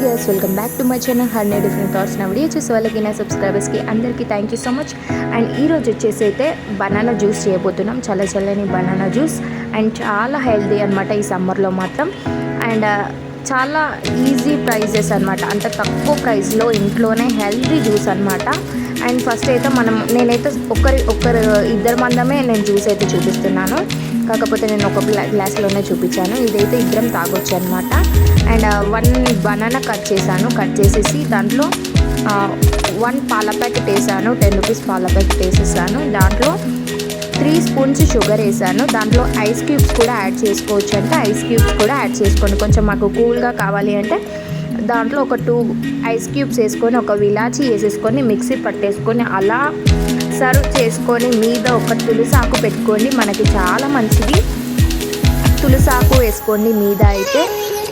Guys, welcome back to my channel హర్నీ different thoughts. నా video చూసే వాళ్ళకి, నా సబ్స్క్రైబర్స్కి అందరికీ thank you so much. And ఈరోజు వచ్చేసి అయితే బనానా జ్యూస్ చేయబోతున్నాం. చల్లని బనానా జ్యూస్ అండ్ చాలా హెల్దీ అనమాట ఈ సమ్మర్లో మాత్రం. అండ్ చాలా ఈజీ ప్రైజెస్ అనమాట, అంత తక్కువ ప్రైస్లో ఇంట్లోనే హెల్దీ జ్యూస్ అనమాట. అండ్ ఫస్ట్ అయితే నేనైతే ఇద్దరు మందమే నేను జ్యూస్ అయితే చూపిస్తున్నాను. కాకపోతే నేను ఒక గ్లాస్లోనే చూపించాను. ఇదైతే ఇద్దరం తాగొచ్చు అనమాట. అండ్ 1 బనానా కట్ చేసేసి దాంట్లో 1 పాల ప్యాకెట్ వేసాను. 10 రూపీస్ పాల ప్యాకెట్ వేసేసాను. దాంట్లో 3 స్పూన్స్ షుగర్ వేసాను. దాంట్లో ఐస్ క్యూబ్స్ కూడా యాడ్ చేసుకోవచ్చు అంటే ఐస్ క్యూబ్స్ కూడా యాడ్ చేసుకోండి. కొంచెం మాకు కూల్గా కావాలి అంటే దాంట్లో ఒక 2 ఐస్ క్యూబ్స్ వేసుకొని, ఒక ఇలాచీ వేసేసుకొని మిక్సీ పట్టేసుకొని అలా సర్వ్ చేసుకొని మీద ఒక తులసాకు పెట్టుకోండి. మనకి చాలా మంచిది. తులసాకు వేసుకోండి మీద. అయితే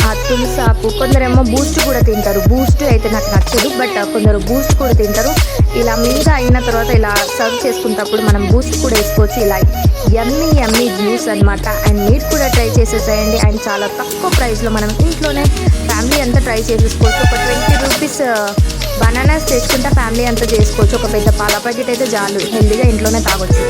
ఆ తులసాకు కొందరేమో బూస్ట్ కూడా తింటారు. బూస్ట్ అయితే నాకు నచ్చదు, బట్ కొందరు బూస్ట్ కూడా తింటారు. ఇలా మీద అయిన తర్వాత ఇలా సర్వ్ చేసుకున్నప్పుడు మనం బూస్ట్ కూడా వేసుకోవచ్చు. ఇలా యమ్మీ జ్యూస్ అనమాట. అండ్ మీరు కూడా ట్రై చేసేసేయండి. అండ్ చాలా తక్కువ ప్రైస్లో మనం ఇంట్లోనే ఫ్యామిలీ అంతా ట్రై చేసేసుకోవచ్చు. ఒక 20 రూపీస్ బనానాస్ తెచ్చుకుంటే ఫ్యామిలీ అంతా చేసుకోవచ్చు. ఒక పెద్ద పాల ప్యాకెట్ అయితే చాలు, హెల్దీగా ఇంట్లోనే తాగొచ్చు.